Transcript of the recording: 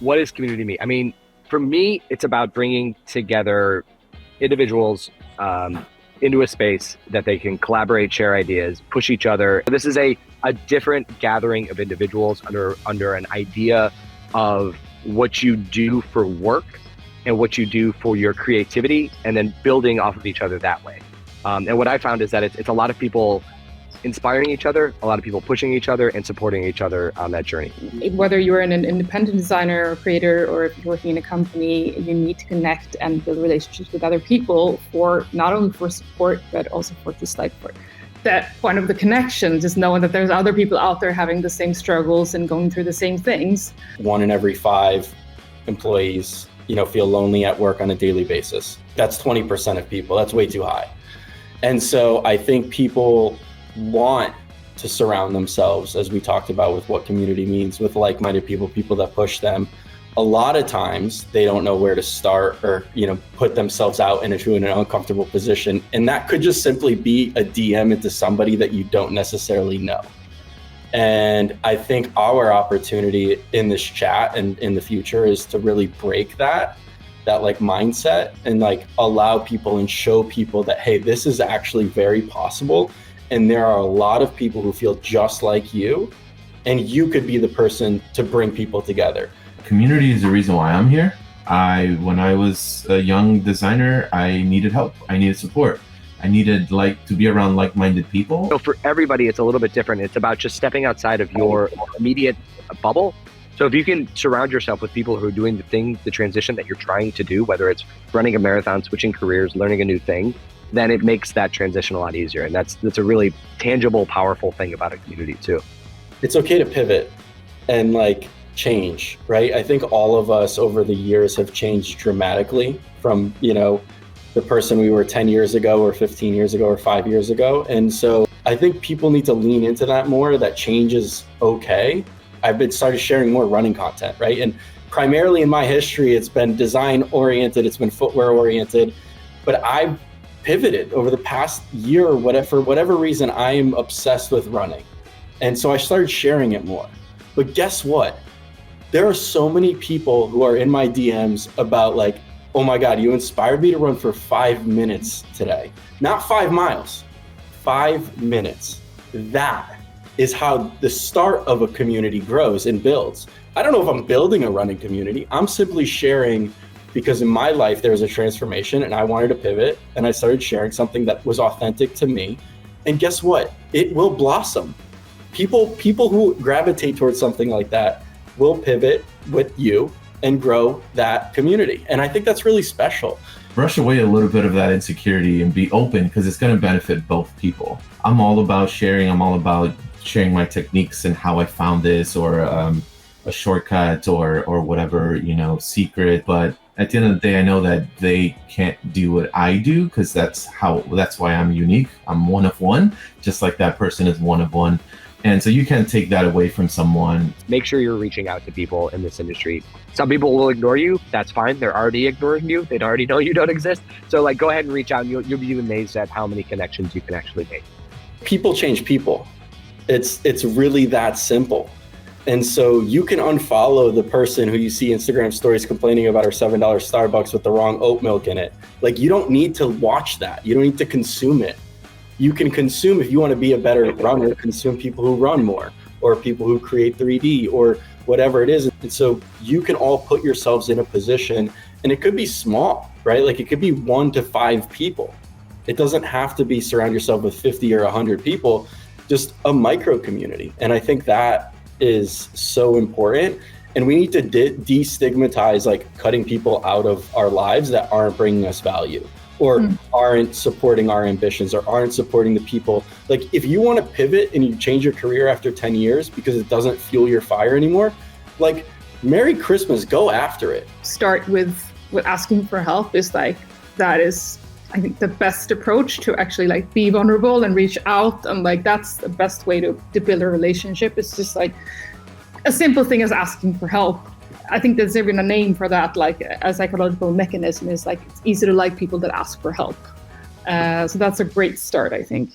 what does community mean? I mean, for me, it's about bringing together individuals into a space that they can collaborate, share ideas, push each other. This is a different gathering of individuals under an idea of what you do for work and what you do for your creativity, and then building off of each other that way. And what I found is that it's a lot of people inspiring each other, a lot of people pushing each other and supporting each other on that journey. Whether you're an independent designer or creator, or if you're working in a company, you need to connect and build relationships with other people for not only for support, but also for just like for that point of the connection, just knowing that there's other people out there having the same struggles and going through the same things. 1 in every 5 employees, feel lonely at work on a daily basis. That's 20% of people. That's way too high. And so I think people want to surround themselves, as we talked about with what community means, with like-minded people that push them. A lot of times they don't know where to start or, put themselves out into an uncomfortable position. And that could just simply be a DM into somebody that you don't necessarily know. And I think our opportunity in this chat and in the future is to really break that like mindset and like allow people and show people that, hey, this is actually very possible. And there are a lot of people who feel just like you, and you could be the person to bring people together. Community is the reason why I'm here. When I was a young designer, I needed help. I needed support. I needed to be around like-minded people. So for everybody, it's a little bit different. It's about just stepping outside of your immediate bubble. So if you can surround yourself with people who are doing the transition that you're trying to do, whether it's running a marathon, switching careers, learning a new thing, then it makes that transition a lot easier. And that's a really tangible, powerful thing about a community too. It's okay to pivot and change, right? I think all of us over the years have changed dramatically from, the person we were 10 years ago or 15 years ago or 5 years ago. And so I think people need to lean into that more, that change is okay. I've been started sharing more running content, right? And primarily in my history, it's been design oriented, it's been footwear oriented, but I've pivoted over the past year or whatever. For whatever reason, I am obsessed with running. And so I started sharing it more. But guess what? There are so many people who are in my DMs about oh my God, you inspired me to run for 5 minutes today. Not 5 miles, 5 minutes. That is how the start of a community grows and builds. I don't know if I'm building a running community. I'm simply sharing because in my life, there was a transformation and I wanted to pivot, and I started sharing something that was authentic to me. And guess what? It will blossom. People who gravitate towards something like that will pivot with you and grow that community. And I think that's really special. Brush away a little bit of that insecurity and be open, because it's going to benefit both people. I'm all about sharing. I'm all about sharing my techniques and how I found this, or a shortcut or whatever, secret. But at the end of the day, I know that they can't do what I do, because that's why I'm unique. I'm one of one, just like that person is one of one. And so you can't take that away from someone. Make sure you're reaching out to people in this industry. Some people will ignore you. That's fine. They're already ignoring you. They already know you don't exist. So go ahead and reach out, and you'll be amazed at how many connections you can actually make. People change people. It's really that simple. And so you can unfollow the person who you see Instagram stories complaining about her $7 Starbucks with the wrong oat milk in it. You don't need to watch that. You don't need to consume it. You can consume, if you want to be a better runner, consume people who run more, or people who create 3D, or whatever it is. And so you can all put yourselves in a position, and it could be small, right? It could be 1 to 5 people. It doesn't have to be surround yourself with 50 or 100 people, just a micro community. And I think that is so important. And we need to destigmatize cutting people out of our lives that aren't bringing us value, or aren't supporting our ambitions, or aren't supporting the people. If you want to pivot and you change your career after 10 years because it doesn't fuel your fire anymore, Merry Christmas, go after it. Start with asking for help that is, I think, the best approach to actually be vulnerable and reach out. And that's the best way to build a relationship. It's just a simple thing as asking for help. I think there's even a name for that, a psychological mechanism is it's easy to like people that ask for help. So that's a great start, I think.